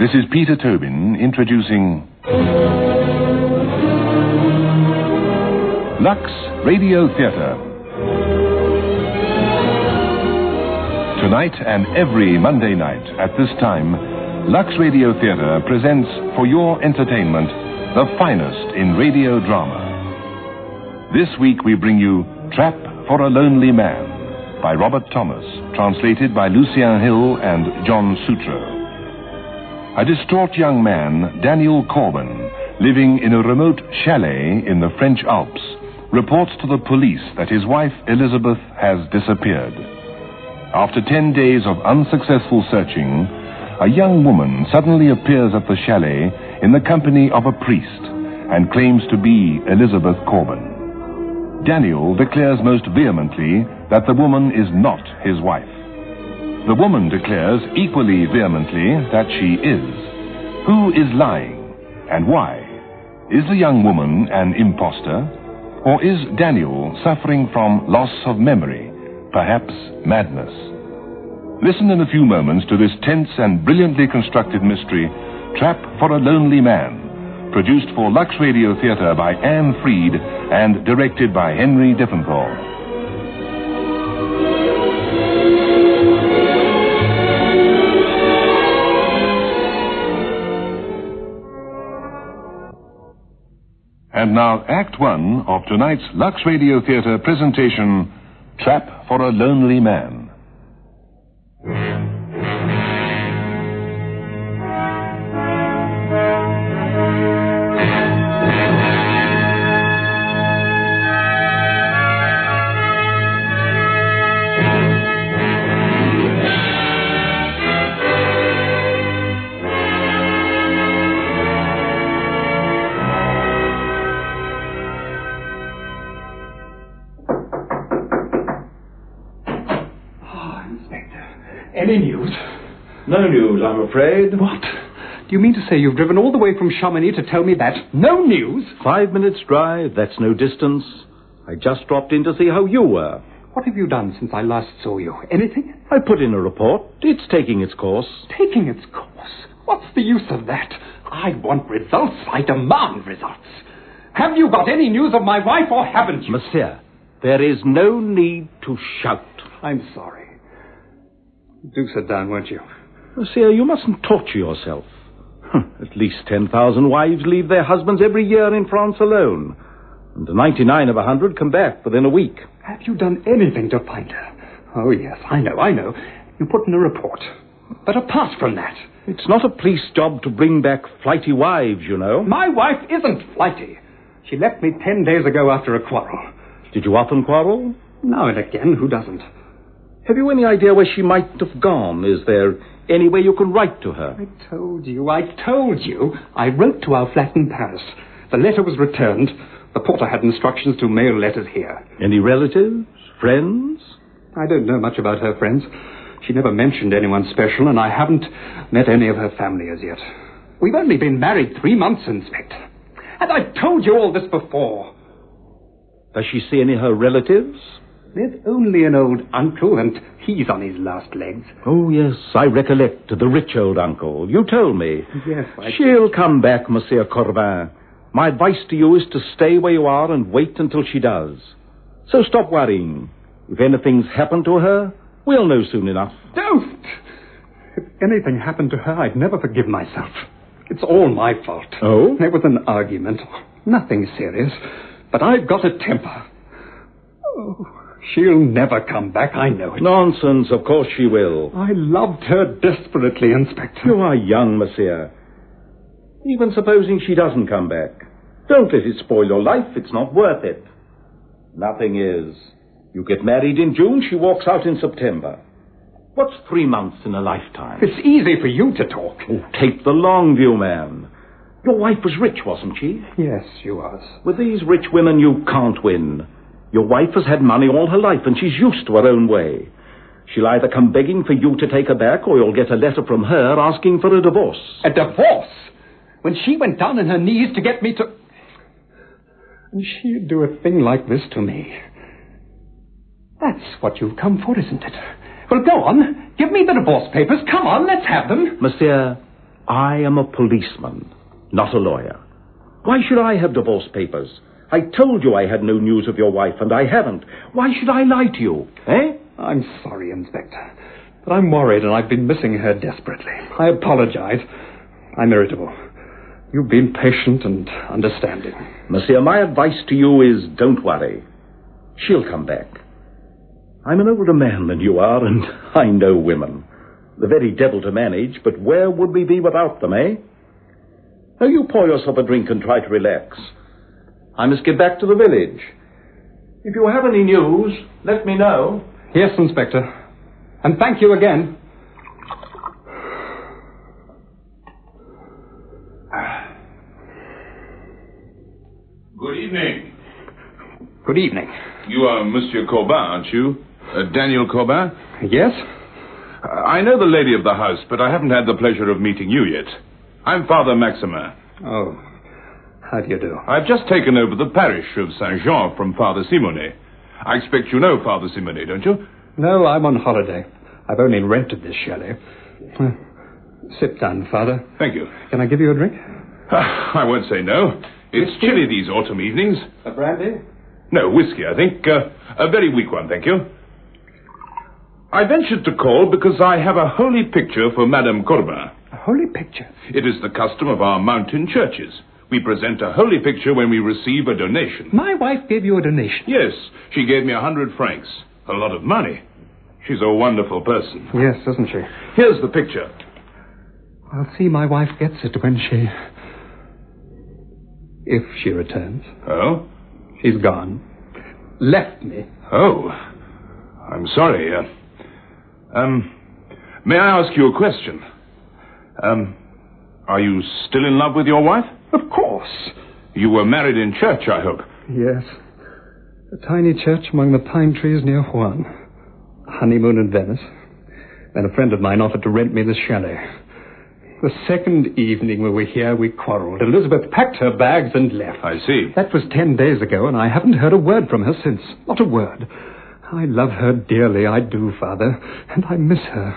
This is Peter Tobin introducing Lux Radio Theatre. Tonight and every Monday night at this time, Lux Radio Theatre presents for your entertainment the finest in radio drama. This week we bring you Trap for a Lonely Man by Robert Thomas, translated by Lucien Hill and John Sutro. A distraught young man, Daniel Corbin, living in a remote chalet in the French Alps, reports to the police that his wife Elizabeth has disappeared. After 10 days of unsuccessful searching, a young woman suddenly appears at the chalet in the company of a priest and claims to be Elizabeth Corbin. Daniel declares most vehemently that the woman is not his wife. The woman declares equally vehemently that she is. Who is lying, and why? Is the young woman an impostor, or is Daniel suffering from loss of memory, perhaps madness? Listen in a few moments to this tense and brilliantly constructed mystery, Trap for a Lonely Man, produced for Lux Radio Theatre by Anne Freed and directed by Henry Diffenthal. And now, Act One of tonight's Lux Radio Theatre presentation, Trap for a Lonely Man. Any news? No news, I'm afraid. What? Do you mean to say you've driven all the way from Chamonix to tell me that? No news? 5 minutes drive, that's no distance. I just dropped in to see how you were. What have you done since I last saw you? Anything? I put in a report. It's taking its course. Taking its course? What's the use of that? I want results. I demand results. Have you got any news of my wife or haven't you? Monsieur, there is no need to shout. I'm sorry. Do sit down, won't you? Monsieur, you mustn't torture yourself. At least 10,000 wives leave their husbands every year in France alone. And 99 of 100 come back within a week. Have you done anything to find her? Oh, yes, I know. You put in a report. But apart from that... It's not a police job to bring back flighty wives, you know. My wife isn't flighty. She left me 10 days ago after a quarrel. Did you often quarrel? Now and again, who doesn't? Have you any idea where she might have gone? Is there any way you can write to her? I told you. I wrote to our flat in Paris. The letter was returned. The porter had instructions to mail letters here. Any relatives? Friends? I don't know much about her friends. She never mentioned anyone special, and I haven't met any of her family as yet. We've only been married 3 months, Inspector. And I've told you all this before. Does she see any of her relatives? There's only an old uncle, and he's on his last legs. Oh, yes, I recollect. The rich old uncle. You told me. Yes, She'll come back, Monsieur Corbin. My advice to you is to stay where you are and wait until she does. So stop worrying. If anything's happened to her, we'll know soon enough. Don't! If anything happened to her, I'd never forgive myself. It's all my fault. Oh? There was an argument. Nothing serious. But I've got a temper. Oh... She'll never come back, I know it. Nonsense, of course she will. I loved her desperately, Inspector. You are young, Monsieur. Even supposing she doesn't come back, don't let it spoil your life. It's not worth it. Nothing is. You get married in June, she walks out in September. What's 3 months in a lifetime? It's easy for you to talk. Oh, take the long view, man. Your wife was rich, wasn't she? Yes, she was. With these rich women, you can't win. Your wife has had money all her life, and she's used to her own way. She'll either come begging for you to take her back, or you'll get a letter from her asking for a divorce. A divorce? When she went down on her knees to get me to... And she'd do a thing like this to me. That's what you've come for, isn't it? Well, go on. Give me the divorce papers. Come on, let's have them. Monsieur, I am a policeman, not a lawyer. Why should I have divorce papers? I told you I had no news of your wife, and I haven't. Why should I lie to you, eh? I'm sorry, Inspector, but I'm worried and I've been missing her desperately. I apologize. I'm irritable. You've been patient and understanding. Monsieur, my advice to you is don't worry. She'll come back. I'm an older man than you are, and I know women. The very devil to manage, but where would we be without them, eh? Now you pour yourself a drink and try to relax. I must get back to the village. If you have any news, let me know. Yes, Inspector. And thank you again. Good evening. Good evening. You are Monsieur Corbin, aren't you? Daniel Corbin? Yes? I know the lady of the house, but I haven't had the pleasure of meeting you yet. I'm Father Maximin. Oh, how do you do? I've just taken over the parish of Saint-Jean from Father Simonet. I expect you know Father Simonet, don't you? No, I'm on holiday. I've only rented this chalet. Sit down, Father. Thank you. Can I give you a drink? I won't say no. It's chilly these autumn evenings. A brandy? No, whiskey, I think. A very weak one, thank you. I ventured to call because I have a holy picture for Madame Corbin. A holy picture? It is the custom of our mountain churches. We present a holy picture when we receive a donation. My wife gave you a donation? Yes, she gave me 100 francs. A lot of money. She's a wonderful person. Yes, isn't she? Here's the picture. I'll see my wife gets it when she... if she returns. Oh? She's gone. Left me. Oh. I'm sorry. May I ask you a question? Are you still in love with your wife? Of course. You were married in church, I hope. Yes. A tiny church among the pine trees near Rouen. Honeymoon in Venice. Then a friend of mine offered to rent me the chalet. The second evening we were here, we quarreled. Elizabeth packed her bags and left. I see. That was 10 days ago, and I haven't heard a word from her since. Not a word. I love her dearly, I do, Father, and I miss her.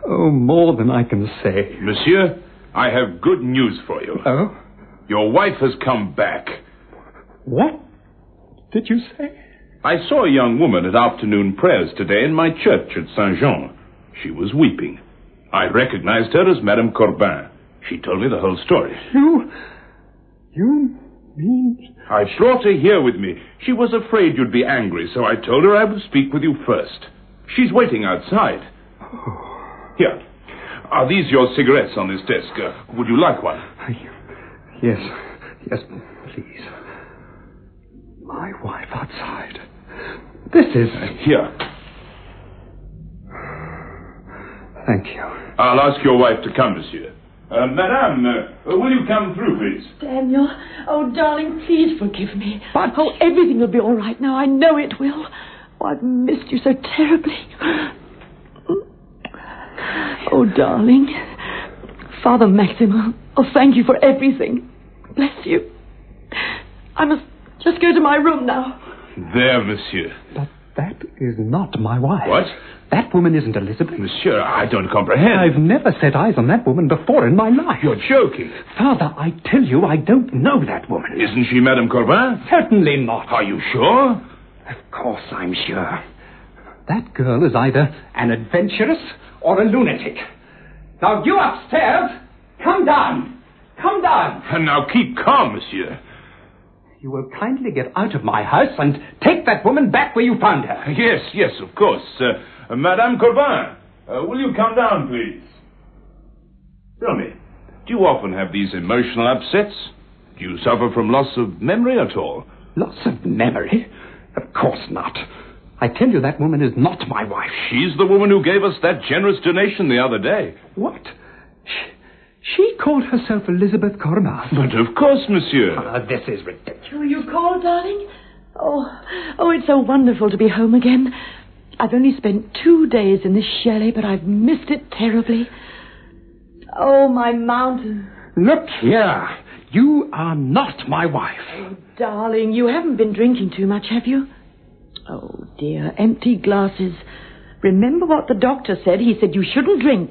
Oh, more than I can say. Monsieur, I have good news for you. Oh? Your wife has come back. What did you say? I saw a young woman at afternoon prayers today in my church at Saint-Jean. She was weeping. I recognized her as Madame Corbin. She told me the whole story. You mean... I brought her here with me. She was afraid you'd be angry, so I told her I would speak with you first. She's waiting outside. Here. Are these your cigarettes on this desk? Would you like one? Yes, please. My wife outside. This is... Here. Thank you. I'll ask your wife to come, monsieur. Madame, will you come through, please? Daniel, oh, darling, please forgive me. But... Oh, everything will be all right now. I know it will. Oh, I've missed you so terribly. Oh, darling. Father Maximin, oh, thank you for everything. Bless you. I must just go to my room now. There, monsieur. But that is not my wife. What? That woman isn't Elizabeth. Monsieur, I don't comprehend. I've never set eyes on that woman before in my life. You're joking. Father, I tell you, I don't know that woman. Isn't she Madame Corbin? Certainly not. Are you sure? Of course I'm sure. That girl is either an adventuress or a lunatic. Now, you upstairs, come down. Come down. And now keep calm, monsieur. You will kindly get out of my house and take that woman back where you found her. Yes, of course. Madame Corbin, will you come down, please? Tell me, do you often have these emotional upsets? Do you suffer from loss of memory at all? Loss of memory? Of course not. I tell you, that woman is not my wife. She's the woman who gave us that generous donation the other day. What? She called herself Elizabeth Corbin. But of course, monsieur. This is ridiculous. Oh, you called, darling? Oh, it's so wonderful to be home again. I've only spent 2 days in this chalet, but I've missed it terribly. Oh, my mountain. Look here. You are not my wife. Oh, darling, you haven't been drinking too much, have you? Oh, dear, empty glasses. Remember what the doctor said? He said you shouldn't drink.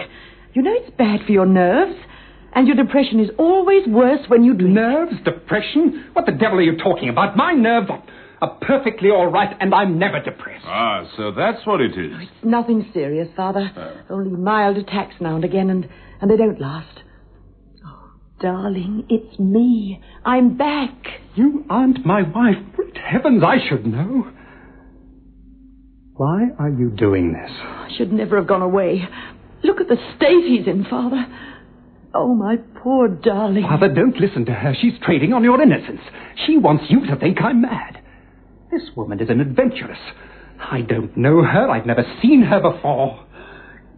You know it's bad for your nerves. And your depression is always worse when you drink. Nerves? Depression? What the devil are you talking about? My nerves are perfectly all right, and I'm never depressed. Ah, so that's what it is. It's nothing serious, Father. Only mild attacks now and again, and they don't last. Oh, darling, it's me. I'm back. You aren't my wife. Great heavens, I should know. Why are you doing this? I should never have gone away. Look at the state he's in, Father. Oh, my poor darling. Father, don't listen to her. She's trading on your innocence. She wants you to think I'm mad. This woman is an adventuress. I don't know her. I've never seen her before.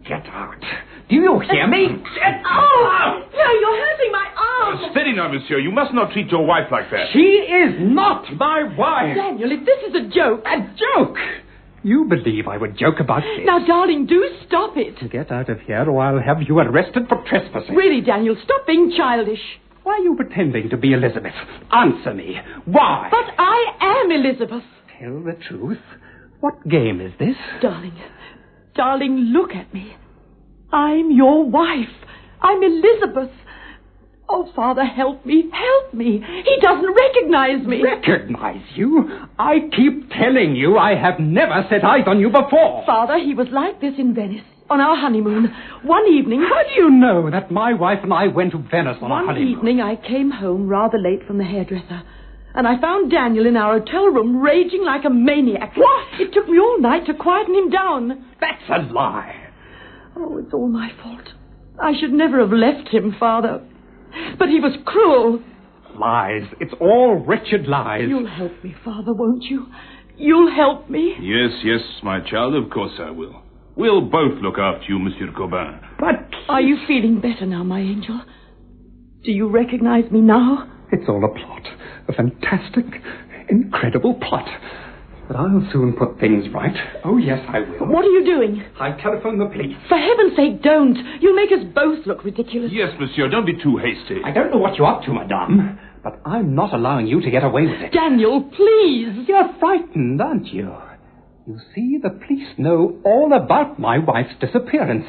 Get out. Do you hear me? Get out! No, you're hurting my arm. Steady now, monsieur. You must not treat your wife like that. She is not my wife. Daniel, if this is a joke... A joke? You believe I would joke about this? Now, darling, do stop it. Get out of here or I'll have you arrested for trespassing. Really, Daniel, stop being childish. Why are you pretending to be Elizabeth? Answer me. Why? But I am Elizabeth. Tell the truth. What game is this? Darling, look at me. I'm your wife. I'm Elizabeth. Oh, Father, help me. Help me. He doesn't recognize me. Recognize you? I keep telling you I have never set eyes on you before. Father, he was like this in Venice on our honeymoon. One evening... How do you know that my wife and I went to Venice on our honeymoon? One evening I came home rather late from the hairdresser, and I found Daniel in our hotel room raging like a maniac. What? It took me all night to quieten him down. That's a lie. Oh, it's all my fault. I should never have left him, Father. But he was cruel. Lies. It's all wretched lies. You'll help me, Father, won't you? You'll help me. Yes, my child, of course I will. We'll both look after you, Monsieur Corbin. But... Are you feeling better now, my angel? Do you recognize me now? It's all a plot. A fantastic, incredible plot. But I'll soon put things right. Oh, yes, I will. What are you doing? I'll telephone the police. For heaven's sake, don't. You'll make us both look ridiculous. Yes, monsieur, don't be too hasty. I don't know what you're up to, madame, but I'm not allowing you to get away with it. Daniel, please. You're frightened, aren't you? You see, the police know all about my wife's disappearance.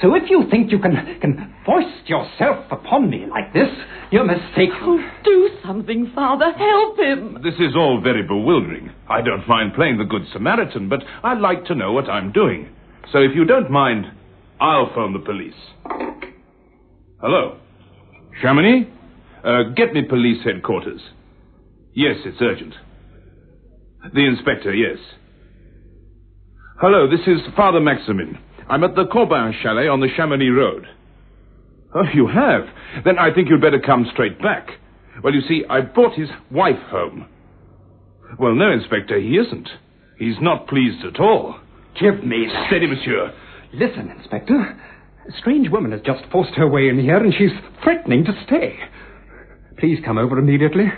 So if you think you can foist yourself upon me like this, you're mistaken. Oh, do something, Father. Help him. This is all very bewildering. I don't mind playing the Good Samaritan, but I'd like to know what I'm doing. So if you don't mind, I'll phone the police. Hello? Chamonix? Get me police headquarters. Yes, it's urgent. The inspector, yes. Hello, this is Father Maximin. I'm at the Corbin chalet on the Chamonix Road. Oh, you have? Then I think you'd better come straight back. Well, you see, I brought his wife home. Well, no, Inspector, he isn't. He's not pleased at all. Give me that. Steady, monsieur. Listen, Inspector. A strange woman has just forced her way in here, and she's threatening to stay. Please come over immediately.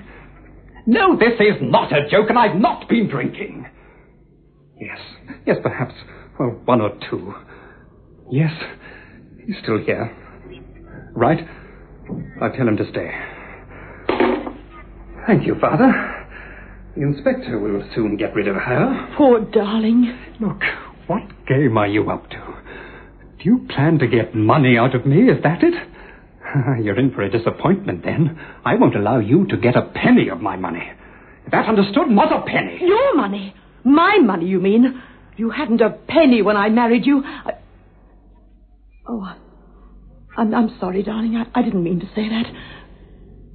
No, this is not a joke, and I've not been drinking. Yes, perhaps, well, one or two. Yes, he's still here. Right? I'll tell him to stay. Thank you, Father. The inspector will soon get rid of her. Poor darling. Look, what game are you up to? Do you plan to get money out of me? Is that it? You're in for a disappointment, then. I won't allow you to get a penny of my money. Is that understood? Not a penny. Your money? My money, you mean? You hadn't a penny when I married you. I'm sorry, darling. I didn't mean to say that.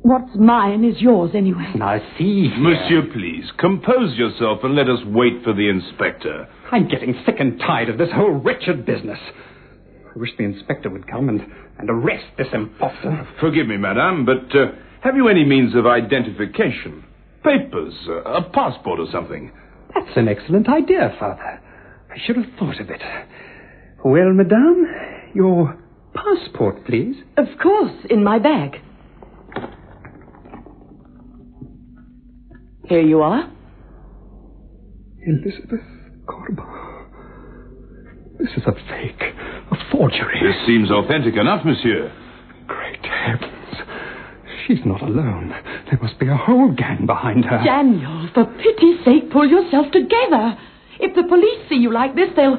What's mine is yours anyway. Now, see here. Monsieur, please, compose yourself and let us wait for the inspector. I'm getting sick and tired of this whole wretched business. I wish the inspector would come and arrest this impostor. Forgive me, madame, but have you any means of identification? Papers, a passport or something? That's an excellent idea, Father. I should have thought of it. Well, madame, your passport, please. Of course, in my bag. Here you are. Elizabeth Corbin. This is a fake, a forgery. This seems authentic enough, monsieur. Great heavens. She's not alone. There must be a whole gang behind her. Daniel, for pity's sake, pull yourself together. If the police see you like this, they'll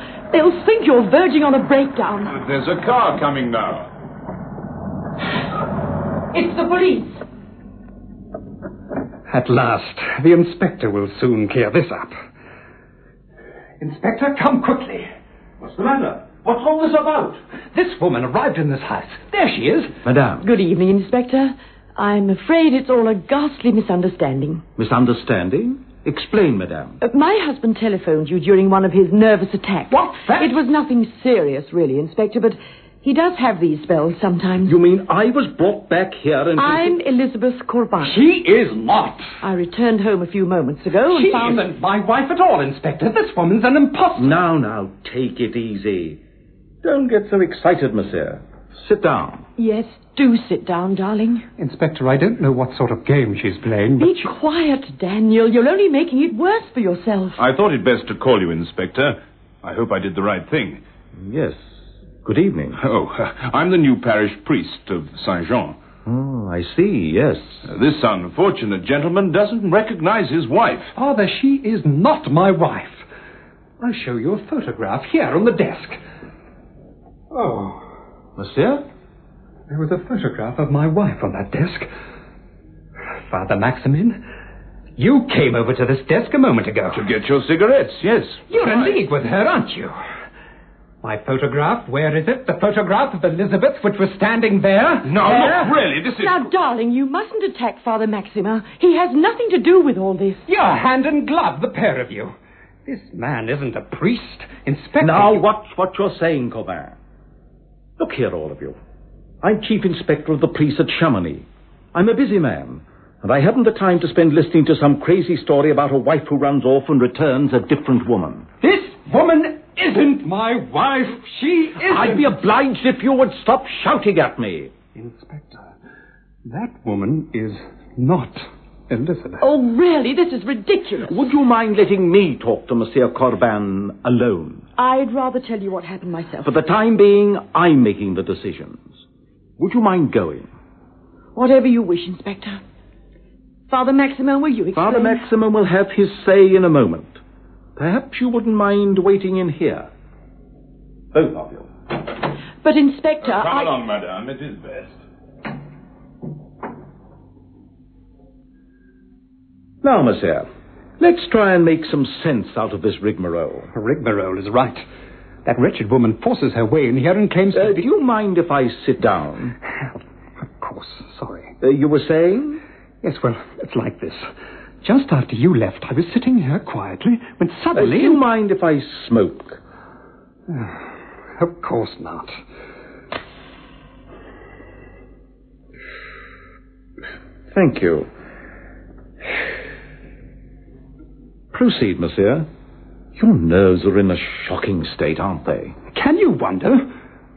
think you're verging on a breakdown. There's a car coming now. It's the police. At last, the inspector will soon clear this up. Inspector, come quickly. What's the matter? What's all this about? This woman arrived in this house. There she is. Madame. Good evening, Inspector. I'm afraid it's all a ghastly misunderstanding. Misunderstanding? Explain, madame. My husband telephoned you during one of his nervous attacks. What's that? It was nothing serious, really, Inspector, but he does have these spells sometimes. You mean I was brought back here and... I'm Elizabeth Corbin. She is not. I returned home a few moments ago and She found... isn't my wife at all, Inspector. This woman's an impostor. Now, take it easy. Don't get so excited, monsieur. Sit down. Yes, do sit down, darling. Inspector, I don't know what sort of game she's playing, but Be quiet, Daniel. You're only making it worse for yourself. I thought it best to call you, Inspector. I hope I did the right thing. Yes. Good evening. Oh, I'm the new parish priest of Saint-Jean. Oh, I see, yes. This unfortunate gentleman doesn't recognize his wife. Father, she is not my wife. I'll show you a photograph here on the desk. Oh, Monsieur? there was a photograph of my wife on that desk. Father Maximin, you came over to this desk a moment ago. To get your cigarettes, yes. You're in Why? league with her, aren't you? My photograph, where is it? The photograph of Elizabeth, which was standing there? No, There? look, really, this is... Now, darling, you mustn't attack Father Maxima. He has nothing to do with all this. You're hand and glove, the pair of you. This man isn't a priest. Inspector... Now, watch what you're saying, Corbin. Look here, all of you. I'm chief inspector of the police at Chamonix. I'm a busy man, and I haven't the time to spend listening to some crazy story about a wife who runs off and returns a different woman. This woman isn't my wife. She isn't. I'd be obliged if you would stop shouting at me. Inspector, that woman is not Elizabeth. Oh, really? This is ridiculous. Would you mind letting me talk to Monsieur Corbin alone? I'd rather tell you what happened myself. For the time being, I'm making the decisions. Would you mind going? Whatever you wish, Inspector. Father Maximin, will you explain? Father Maximin will have his say in a moment. Perhaps you wouldn't mind waiting in here. Both of you. But, Inspector, Come along, madame. It is best. Now, monsieur, let's try and make some sense out of this rigmarole. Rigmarole is right. That wretched woman forces her way in here and claims to Do you mind if I sit down? Of course, sorry. You were saying? Yes, well, it's like this. Just after you left, I was sitting here quietly when Do suddenly... you mind if I smoke? Of course not. Thank you. Proceed, monsieur. Your nerves are in a shocking state, aren't they? Can you wonder?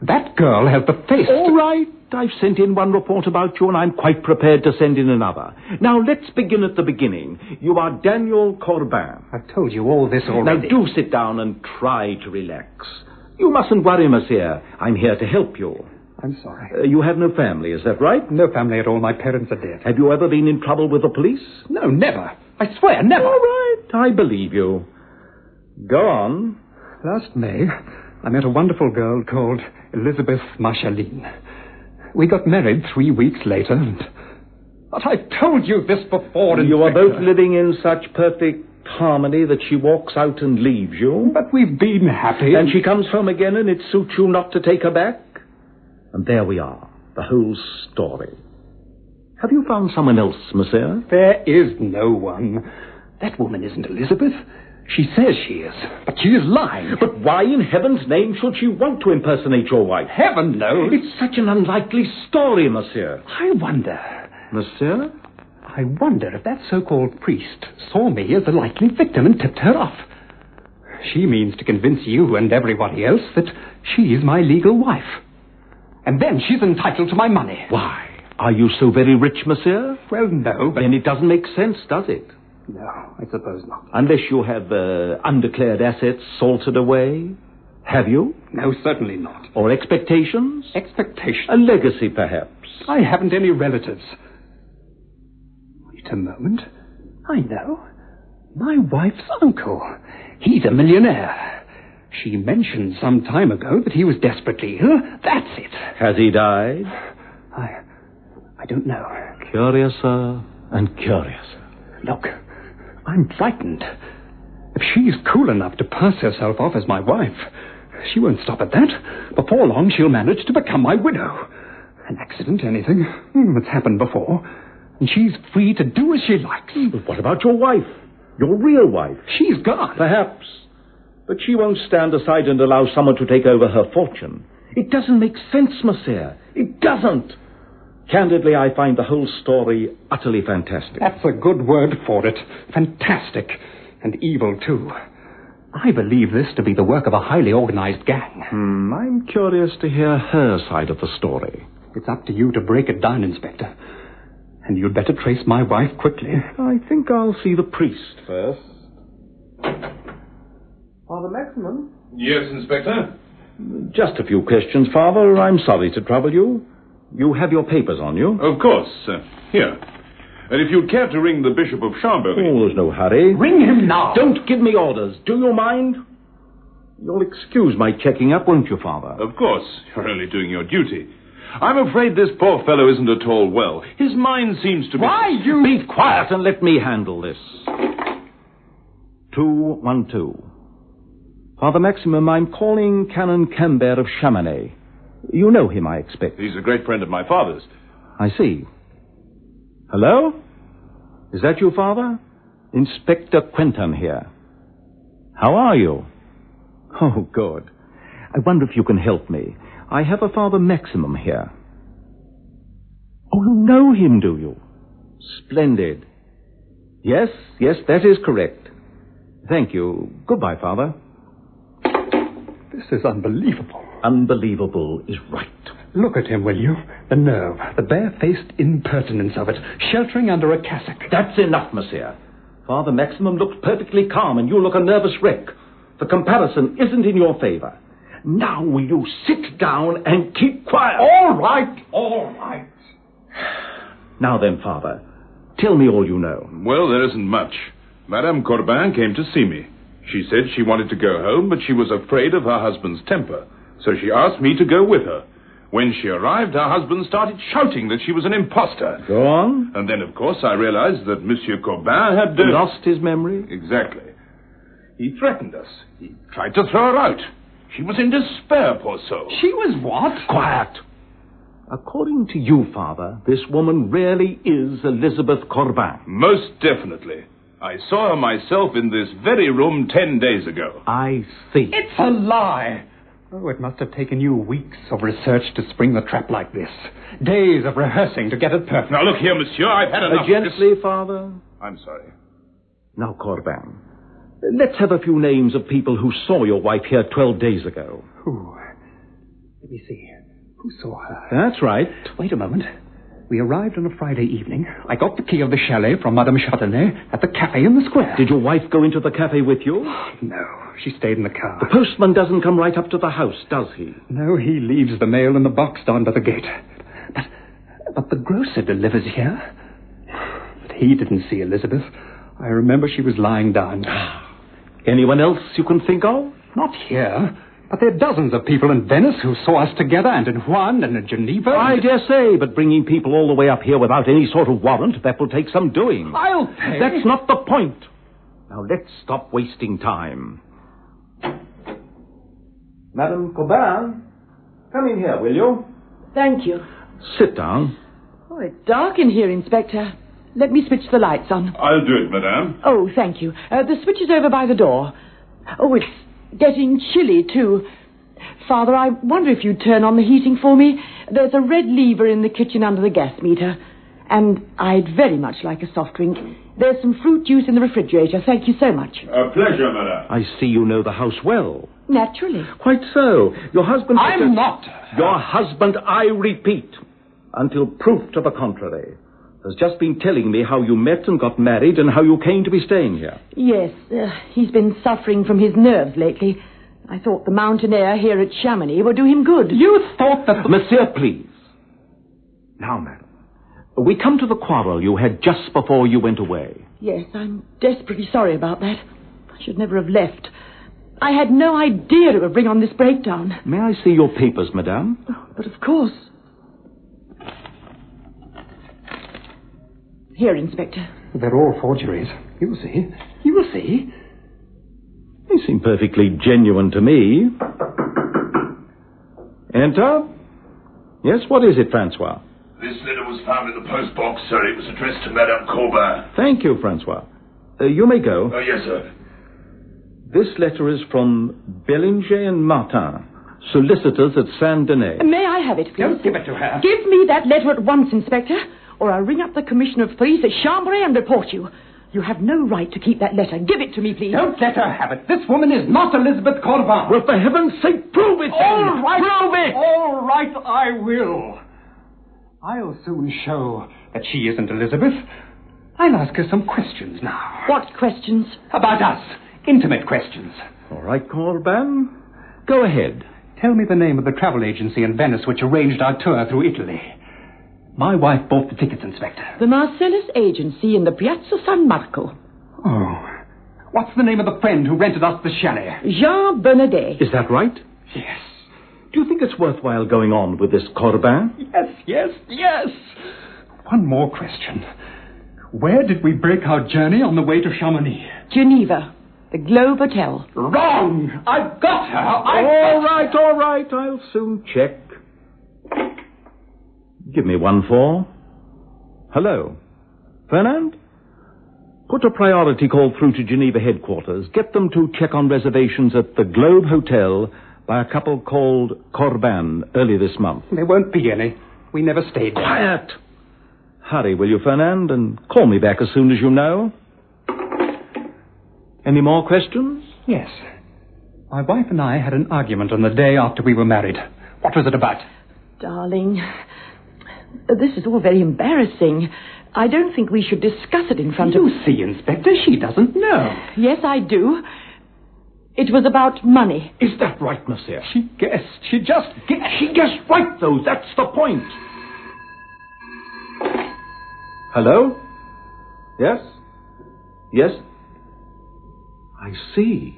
That girl has the face... All right. I've sent in one report about you, and I'm quite prepared to send in another. Now, let's begin at the beginning. You are Daniel Corbin. I've told you all this already. Now, do sit down and try to relax. You mustn't worry, monsieur. I'm here to help you. I'm sorry. You have no family, is that right? No family at all. My parents are dead. Have you ever been in trouble with the police? No, never. I swear, never. All right. I believe you. Go on. Last May, I met a wonderful girl called Elizabeth Marchaline. We got married 3 weeks later, and... But I've told you this before, You are Inspector. both living in such perfect harmony that she walks out and leaves you. But we've been happy. And she comes home again, and it suits you not to take her back? And there we are, the whole story. Have you found someone else, monsieur? There is no one. That woman isn't Elizabeth. She says she is, but she is lying. But why in heaven's name should she want to impersonate your wife? Heaven knows. It's such an unlikely story, monsieur. I wonder... Monsieur? I wonder if that so-called priest saw me as a likely victim and tipped her off. She means to convince you and everybody else that she is my legal wife. And then she's entitled to my money. Why? Are you so very rich, monsieur? Well, no, but... Then it doesn't make sense, does it? No, I suppose not. Unless you have undeclared assets salted away. Have you? No, certainly not. Or expectations? Expectation. A legacy, perhaps. I haven't any relatives. Wait a moment. I know. My wife's uncle. He's a millionaire. She mentioned some time ago that he was desperately ill. That's it. Has he died? I don't know. Curiouser and curiouser. Look, I'm frightened. If she's cool enough to pass herself off as my wife, she won't stop at that. Before long, she'll manage to become my widow. An accident, anything. It's happened before. And she's free to do as she likes. But what about your wife? Your real wife? She's gone. Perhaps. But she won't stand aside and allow someone to take over her fortune. It doesn't make sense, monsieur. It doesn't. Candidly, I find the whole story utterly fantastic. That's a good word for it. Fantastic. And evil, too. I believe this to be the work of a highly organized gang. I'm curious to hear her side of the story. It's up to you to break it down, Inspector. And you'd better trace my wife quickly. I think I'll see the priest first. Father Maximum? Yes, Inspector? Just a few questions, Father. I'm sorry to trouble you. You have your papers on you? Of course. Here. And if you'd care to ring the Bishop of Chambéry... Oh, there's no hurry. Ring him now. Don't give me orders. Do you mind? You'll excuse my checking up, won't you, Father? Of course. You're only doing your duty. I'm afraid this poor fellow isn't at all well. His mind seems to be... Why, you... Be quiet and let me handle this. 212. Father Maximum, I'm calling Canon Cambert of Chamonix. You know him, I expect. He's a great friend of my father's. I see. Hello? Is that you, Father? Inspector Quentin here. How are you? Oh, good. I wonder if you can help me. I have a Father Maximum here. Oh, you know him, do you? Splendid. Yes, that is correct. Thank you. Goodbye, Father. This is unbelievable. Unbelievable is right. Look at him, will you? The nerve, the bare-faced impertinence of it, sheltering under a cassock. That's enough, monsieur. Father Maximum looks perfectly calm, and you look a nervous wreck. The comparison isn't in your favor. Now will you sit down and keep quiet? All right. Now then, Father, tell me all you know. Well, there isn't much. Madame Corbin came to see me. She said she wanted to go home, but she was afraid of her husband's temper. So she asked me to go with her. When she arrived, her husband started shouting that she was an imposter. Go on. And then, of course, I realized that Monsieur Corbin had... Lost his memory? Exactly. He threatened us. He tried to throw her out. She was in despair, poor soul. She was what? Quiet. According to you, Father, this woman really is Elizabeth Corbin. Most definitely. I saw her myself in this very room 10 days ago. I see. It's a lie. Oh, it must have taken you weeks of research to spring the trap like this. Days of rehearsing to get it perfect. Now, look here, monsieur, I've had enough Gently, Father. I'm sorry. Now, Corbin, let's have a few names of people who saw your wife here 12 days ago. Who? Let me see. Who saw her? That's right. Wait a moment. We arrived on a Friday evening. I got the key of the chalet from Madame Châtelet at the cafe in the square. Did your wife go into the cafe with you? No, she stayed in the car. The postman doesn't come right up to the house, does he? No, he leaves the mail in the box down by the gate. But the grocer delivers here. But he didn't see Elizabeth. I remember she was lying down. Anyone else you can think of? Not here. But there are dozens of people in Venice who saw us together, and in Juan, and in Geneva. I dare say, but bringing people all the way up here without any sort of warrant, that will take some doing. I'll pay. That's not the point. Now, let's stop wasting time. Madame Corbin, come in here, will you? Thank you. Sit down. Oh, it's dark in here, Inspector. Let me switch the lights on. I'll do it, madame. Oh, thank you. The switch is over by the door. Oh, it's getting chilly, too. Father, I wonder if you'd turn on the heating for me. There's a red lever in the kitchen under the gas meter. And I'd very much like a soft drink. There's some fruit juice in the refrigerator. Thank you so much. A pleasure, madame. I see you know the house well. Naturally. Quite so. Your husband... I'm not. Your husband, I repeat, until proof to the contrary, has just been telling me how you met and got married and how you came to be staying here. Yes, he's been suffering from his nerves lately. I thought the mountain air here at Chamonix would do him good. You thought that... Monsieur, please. Now, madam, we come to the quarrel you had just before you went away. Yes, I'm desperately sorry about that. I should never have left. I had no idea it would bring on this breakdown. May I see your papers, madame? Oh, but of course. Here, Inspector. They're all forgeries. You'll see. You'll see. They seem perfectly genuine to me. Enter. Yes, what is it, Francois? This letter was found in the post box, sir. It was addressed to Madame Corbin. Thank you, Francois. You may go. Oh, yes, sir. This letter is from Bellinger and Martin, solicitors at Saint-Denis. May I have it, please? Don't give it to her. Give me that letter at once, Inspector, or I'll ring up the Commissioner of Police at Chambray and report you. You have no right to keep that letter. Give it to me, please. Don't let her have it. This woman is not Elizabeth Corbin. Well, for heaven's sake, prove it! All right. Prove it! All right, I will. I'll soon show that she isn't Elizabeth. I'll ask her some questions now. What questions? About us. Intimate questions. All right, Corbin. Go ahead. Tell me the name of the travel agency in Venice which arranged our tour through Italy. My wife bought the tickets, Inspector. The Marcellus Agency in the Piazza San Marco. Oh. What's the name of the friend who rented us the chalet? Jean Bernadet. Is that right? Yes. Do you think it's worthwhile going on with this Corbin? Yes. One more question. Where did we break our journey on the way to Chamonix? Geneva. The Globe Hotel. Wrong! I've got her! All right. I'll soon check. Give me 1-4. Hello. Fernand? Put a priority call through to Geneva headquarters. Get them to check on reservations at the Globe Hotel by a couple called Corbin early this month. There won't be any. We never stayed there. Quiet! Hurry, will you, Fernand, and call me back as soon as you know. Any more questions? Yes. My wife and I had an argument on the day after we were married. What was it about? Darling, this is all very embarrassing. I don't think we should discuss it in front of... You see, Inspector, she doesn't know. Yes, I do. It was about money. Is that right, monsieur? She guessed. She just guessed. She guessed right, though. That's the point. Hello? Yes? Yes? I see.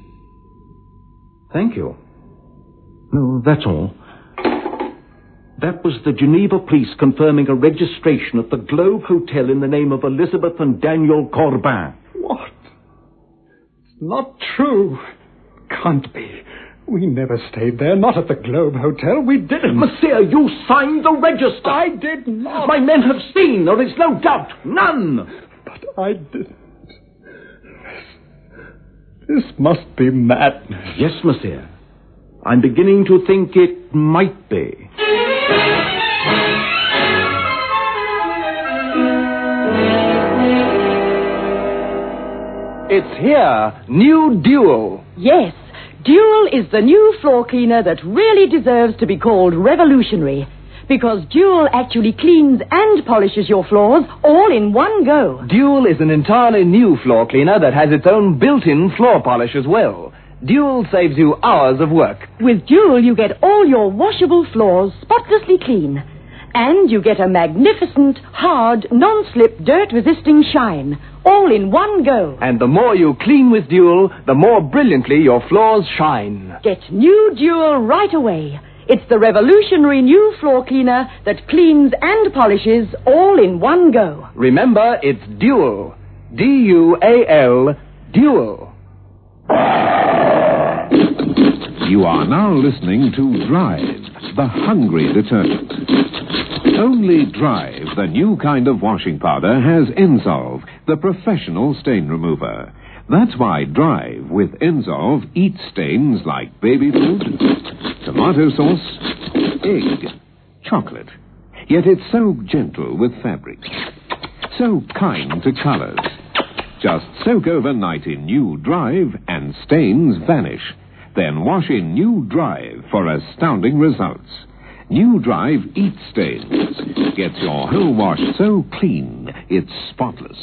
Thank you. No, that's all. That was the Geneva police confirming a registration at the Globe Hotel in the name of Elizabeth and Daniel Corbin. What? It's not true. Can't be. We never stayed there, not at the Globe Hotel. We didn't. Monsieur, you signed the register. I did not. My men have seen. There is no doubt. None. But I didn't. This must be madness. Yes, monsieur. I'm beginning to think it might be. It's here. New Dual. Yes, Dual is the new floor cleaner that really deserves to be called revolutionary. Because Dual actually cleans and polishes your floors all in one go. Dual is an entirely new floor cleaner that has its own built-in floor polish as well. Dual saves you hours of work. With Dual, you get all your washable floors spotlessly clean. And you get a magnificent, hard, non-slip, dirt-resisting shine, all in one go. And the more you clean with Dual, the more brilliantly your floors shine. Get new Dual right away. It's the revolutionary new floor cleaner that cleans and polishes all in one go. Remember, it's Dual. D-U-A-L, Dual. You are now listening to Drive, the hungry detergent. Only Drive, the new kind of washing powder, has Insolve, the professional stain remover. That's why Drive with Insolve eats stains like baby food, tomato sauce, egg, chocolate. Yet it's so gentle with fabric, so kind to colors. Just soak overnight in new Drive and stains vanish. Then wash in new Drive for astounding results. New Drive eats stains. Gets your whole wash so clean, it's spotless.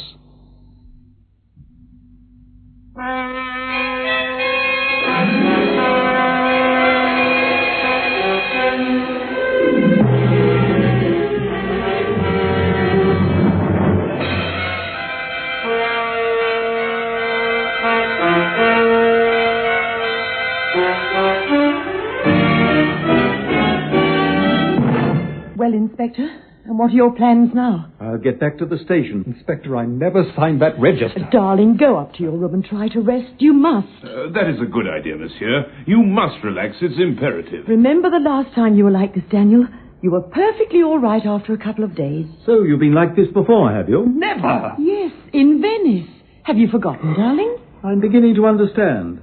Well, Inspector, and what are your plans now? I'll get back to the station. Inspector, I never signed that register. Darling, go up to your room and try to rest. You must. That is a good idea, monsieur. You must relax. It's imperative. Remember the last time you were like this, Daniel? You were perfectly all right after a couple of days. So you've been like this before, have you? Never! Yes, in Venice. Have you forgotten, darling? I'm beginning to understand.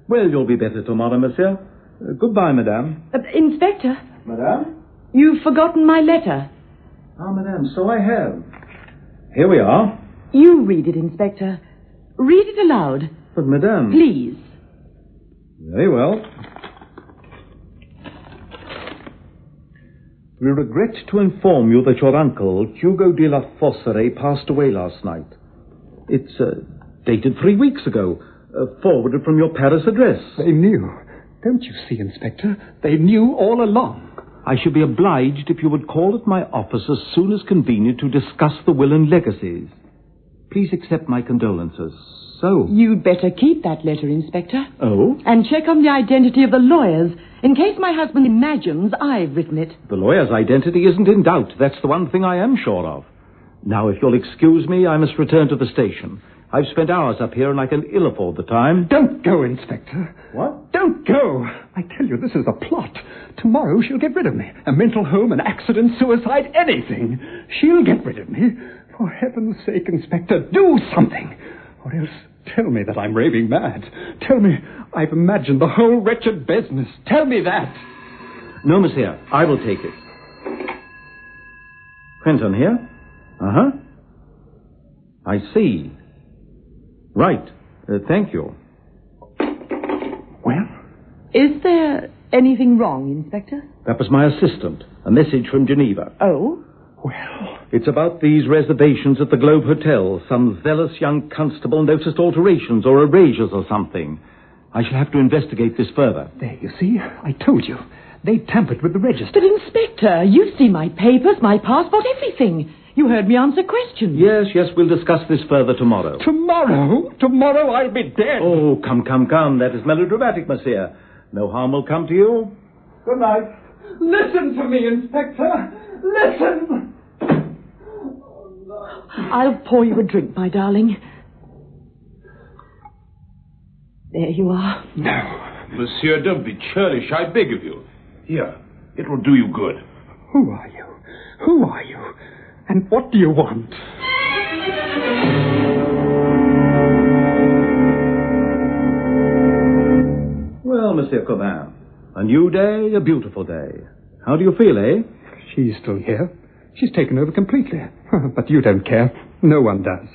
Well, you'll be better tomorrow, monsieur. Goodbye, madame. Inspector, Madame? you've forgotten my letter. Ah, madame, so I have. Here we are. You read it, Inspector. Read it aloud. But, madame... Please. Very well. We regret to inform you that your uncle, Hugo de la Fossere, passed away last night. It's dated 3 weeks ago, forwarded from your Paris address. They knew. Don't you see, Inspector? They knew all along. I should be obliged if you would call at my office as soon as convenient to discuss the will and legacies. Please accept my condolences. So... You'd better keep that letter, Inspector. Oh? And check on the identity of the lawyers, in case my husband imagines I've written it. The lawyer's identity isn't in doubt. That's the one thing I am sure of. Now, if you'll excuse me, I must return to the station. I've spent hours up here and I can ill afford the time. Don't go, Inspector. What? Don't go. I tell you, this is a plot. Tomorrow she'll get rid of me. A mental home, an accident, suicide, anything. She'll get rid of me. For heaven's sake, Inspector, do something. Or else tell me that I'm raving mad. Tell me I've imagined the whole wretched business. Tell me that. No, monsieur. I will take it. Quentin here? Uh-huh. I see. Right. Thank you. Well? Is there anything wrong, Inspector? That was my assistant. A message from Geneva. Oh? Well... It's about these reservations at the Globe Hotel. Some zealous young constable noticed alterations or erasures or something. I shall have to investigate this further. There, you see? I told you. They tampered with the register. But, Inspector, you've seen my papers, my passport, everything. You heard me answer questions. Yes, we'll discuss this further tomorrow. Tomorrow? Tomorrow I'll be dead. Oh, come. That is melodramatic, monsieur. No harm will come to you. Good night. Listen to me, Inspector. Listen. I'll pour you a drink, my darling. There you are. No. Monsieur, don't be churlish, I beg of you. Here, it will do you good. Who are you? Who are you? And what do you want? Well, Monsieur Corbin, a new day, a beautiful day. How do you feel, eh? She's still here. She's taken over completely. But you don't care. No one does.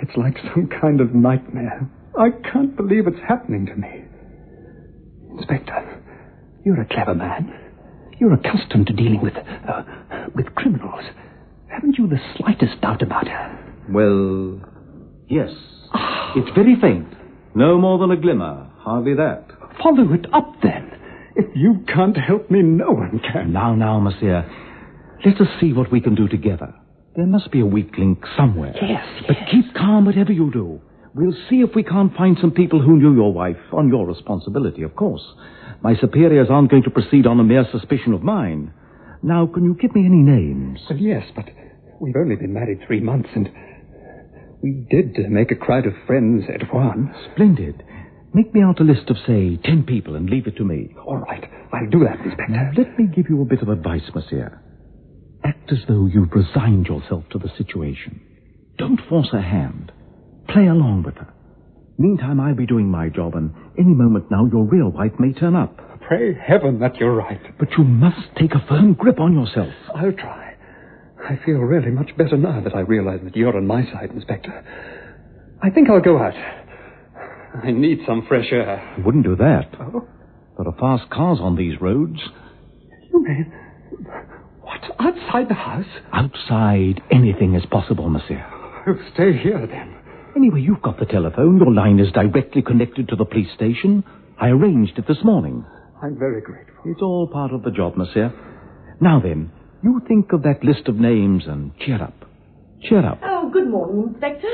It's like some kind of nightmare. I can't believe it's happening to me. Inspector, you're a clever man. You're accustomed to dealing with criminals. Haven't you the slightest doubt about her? Well, yes. It's very faint. No more than a glimmer. Hardly that. Follow it up, then. If you can't help me, no one can. Now, monsieur. Let us see what we can do together. There must be a weak link somewhere. Yes. But keep calm whatever you do. We'll see if we can't find some people who knew your wife, on your responsibility, of course. My superiors aren't going to proceed on a mere suspicion of mine. Now, can you give me any names? Well, yes, but we've only been married 3 months, and we did make a crowd of friends at one. Splendid. Make me out a list of, say, 10 people and leave it to me. All right, I'll do that, Inspector. Now, let me give you a bit of advice, monsieur. Act as though you've resigned yourself to the situation. Don't force her hand. Play along with her. Meantime, I'll be doing my job, and any moment now your real wife may turn up. Pray heaven that you're right. But you must take a firm grip on yourself. I'll try. I feel really much better now that I realize that you're on my side, Inspector. I think I'll go out. I need some fresh air. You wouldn't do that. Oh? There are fast cars on these roads. You mean... What, outside the house? Outside, anything is possible, monsieur. I'll stay here, then. Anyway, you've got the telephone. Your line is directly connected to the police station. I arranged it this morning. I'm very grateful. It's all part of the job, monsieur. Now then, you think of that list of names and cheer up. Cheer up. Oh, good morning, Inspector.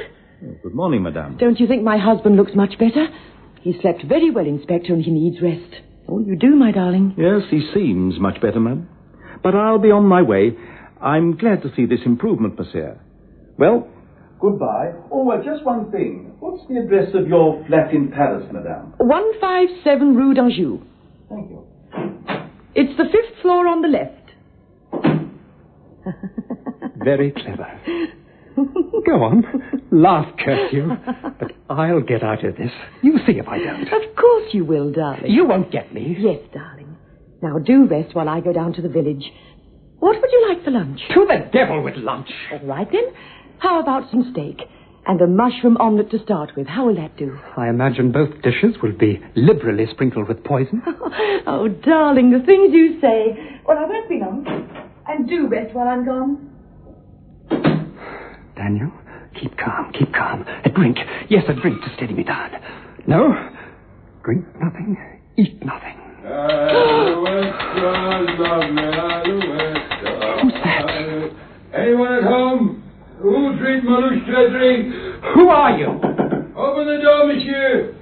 Oh, good morning, madame. Don't you think my husband looks much better? He slept very well, Inspector, and he needs rest. Oh, you do, my darling. Yes, he seems much better, ma'am. But I'll be on my way. I'm glad to see this improvement, monsieur. Well, goodbye. Oh, well, just one thing. What's the address of your flat in Paris, madame? 157 Rue d'Anjou. Thank you. It's the 5th floor on the left. Very clever. Go on. Laugh, curse you. But I'll get out of this. You see if I don't. Of course you will, darling. You won't get me. Yes, darling. Now do rest while I go down to the village. What would you like for lunch? To the devil with lunch. All right, then. How about some steak? And a mushroom omelette to start with. How will that do? I imagine both dishes will be liberally sprinkled with poison. Oh, darling, the things you say. Well, I won't be long. And do rest while I'm gone. Daniel, keep calm, keep calm. A drink. Yes, a drink to steady me down. No? Drink nothing, eat nothing. Who's that? Anyone at home? Who drink Malouche to a drink? Who are you? Open the door, monsieur.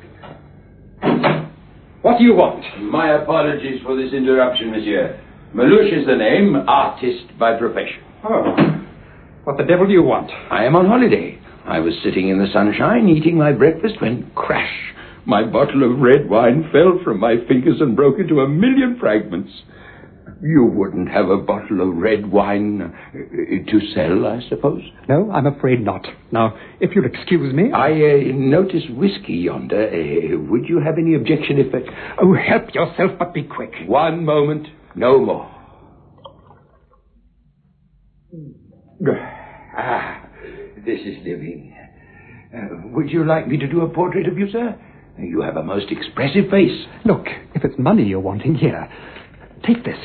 What do you want? My apologies for this interruption, monsieur. Malouche is the name, artist by profession. Oh. What the devil do you want? I am on holiday. I was sitting in the sunshine eating my breakfast when, crash, my bottle of red wine fell from my fingers and broke into 1,000,000 fragments. You wouldn't have a bottle of red wine to sell, I suppose? No, I'm afraid not. Now, if you'll excuse me... I notice whiskey yonder. Would you have any objection if... Oh, help yourself, but be quick. One moment, no more. This is living. Would you like me to do a portrait of you, sir? You have a most expressive face. Look, if it's money you're wanting, here. Take this.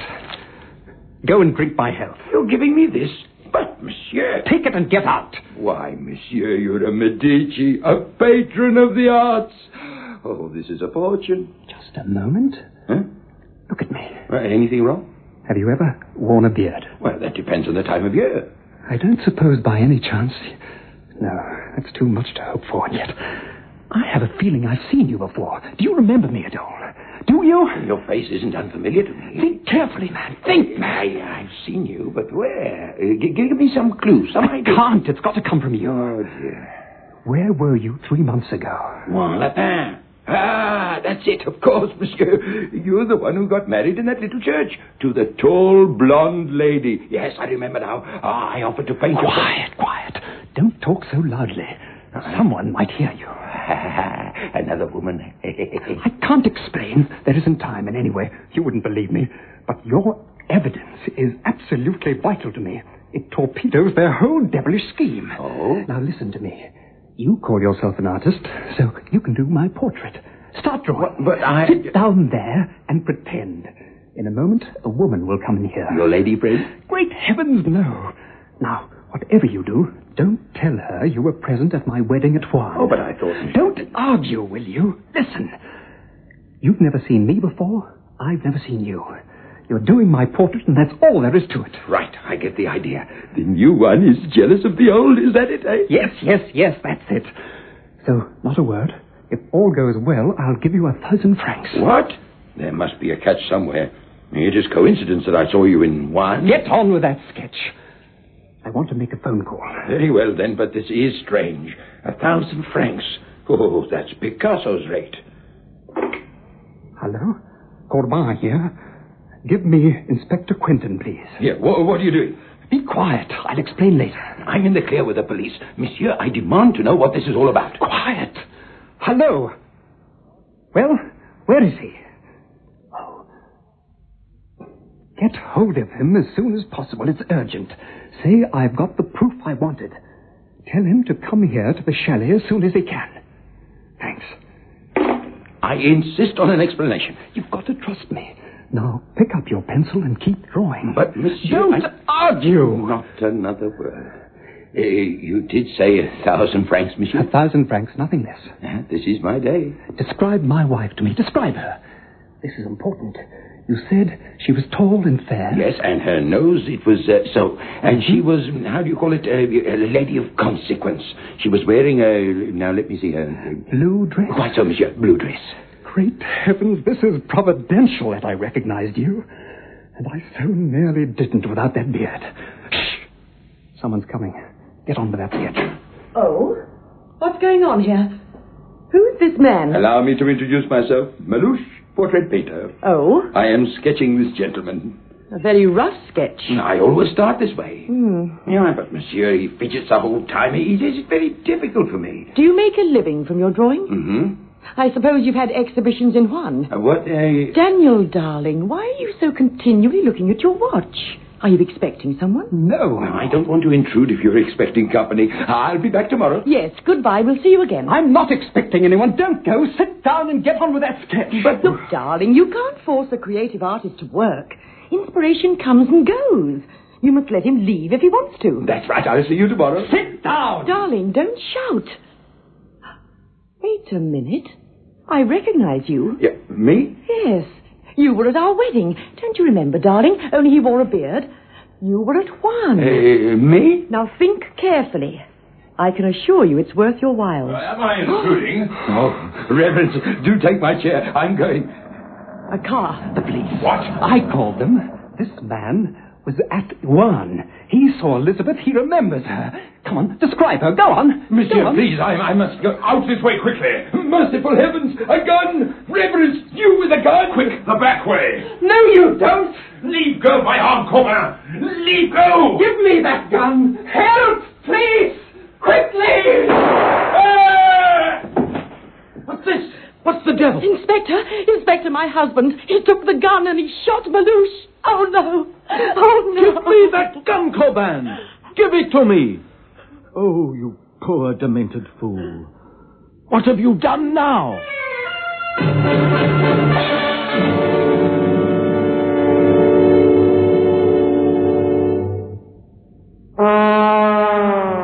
Go and drink my health. You're giving me this? But, monsieur... Take it and get out. Why, monsieur, you're a Medici, a patron of the arts. Oh, this is a fortune. Just a moment. Huh? Look at me. Anything wrong? Have you ever worn a beard? Well, that depends on the time of year. I don't suppose by any chance... No, that's too much to hope for, and yet... I have a feeling I've seen you before. Do you remember me at all? Do you? Your face isn't unfamiliar to me. Think carefully, man. Think! I've seen you, but where? Give me some clue, some idea. I can't. It's got to come from you. Oh, dear. Where were you 3 months ago? Juan Lapin. Ah, that's it, of course, monsieur. You're the one who got married in that little church. To the tall, blonde lady. Yes, I remember now. I offered to paint you. Quiet. Don't talk so loudly. Someone might hear you. Another woman. I can't explain. There isn't time, and anyway, you wouldn't believe me. But your evidence is absolutely vital to me. It torpedoes their whole devilish scheme. Oh? Now listen to me. You call yourself an artist, so you can do my portrait. Start drawing. But I... Sit down there and pretend. In a moment, a woman will come in here. Your lady friend? Great heavens, no. Now, whatever you do, don't tell her you were present at my wedding at Rouen. Oh, but I thought... Don't argue, will you? Listen. You've never seen me before. I've never seen you. You're doing my portrait, and that's all there is to it. Right, I get the idea. The new one is jealous of the old, is that it, eh? Yes, that's it. So, not a word. If all goes well, I'll give you 1,000 francs. What? There must be a catch somewhere. It is coincidence that I saw you in Rouen. Get on with that sketch. I want to make a phone call. Very well, then, but this is strange. 1,000 francs. Oh, that's Picasso's rate. Hello? Corbin here. Give me Inspector Quentin, please. Here, what are you doing? Be quiet. I'll explain later. I'm in the clear with the police. Monsieur, I demand to know what this is all about. Quiet. Hello. Well, where is he? Oh. Get hold of him as soon as possible. It's urgent. Say I've got the proof I wanted. Tell him to come here to the chalet as soon as he can. Thanks. I insist on an explanation. You've got to trust me. Now, pick up your pencil and keep drawing. But, monsieur... Don't argue! Not another word. You did say 1,000 francs, monsieur? 1,000 francs, nothing less. This is my day. Describe my wife to me. Describe her. This is important. You said she was tall and fair. Yes, and her nose, it was so. And she was, how do you call it, a lady of consequence. She was wearing a, now let me see, a... Blue dress? Quite so, monsieur, blue dress. Great heavens, this is providential that I recognized you. And I so nearly didn't without that beard. Shh! Someone's coming. Get on with that sketch. Oh? What's going on here? Who's this man? Allow me to introduce myself. Malouche, portrait painter. Oh? I am sketching this gentleman. A very rough sketch. I always start this way. Yeah, but monsieur, he fidgets the whole time. It is very difficult for me. Do you make a living from your drawing? Mm-hmm. I suppose you've had exhibitions in one. Daniel, darling, why are you so continually looking at your watch? Are you expecting someone? No. I don't want to intrude if you're expecting company. I'll be back tomorrow. Yes, goodbye. We'll see you again. I'm not expecting anyone. Don't go. Sit down and get on with that sketch. But look, darling, you can't force a creative artist to work. Inspiration comes and goes. You must let him leave if he wants to. That's right. I'll see you tomorrow. Sit down. Darling, don't shout. Wait a minute. I recognize you. Yeah, me? Yes. You were at our wedding. Don't you remember, darling? Only he wore a beard. You were at one. Me? Now think carefully. I can assure you it's worth your while. Am I intruding? Oh, Reverend, do take my chair. I'm going. A car. The police. What? I called them. This man was at one. He saw Elizabeth. He remembers her. Come on, describe her. Go on. Monsieur, Go on. please, I must go out this way quickly. Merciful heavens, a gun! Reverend, you with a gun! Quick, the back way. No, you don't! Leave go, my arm, Corbin. Leave go! Give me that gun! Help, please! Quickly! What's this? What's the devil? Inspector, my husband. He took the gun and he shot Malouche. Oh, no. Oh, no. Give me that gun, Corbin! Give it to me! Oh, you poor demented fool. What have you done now?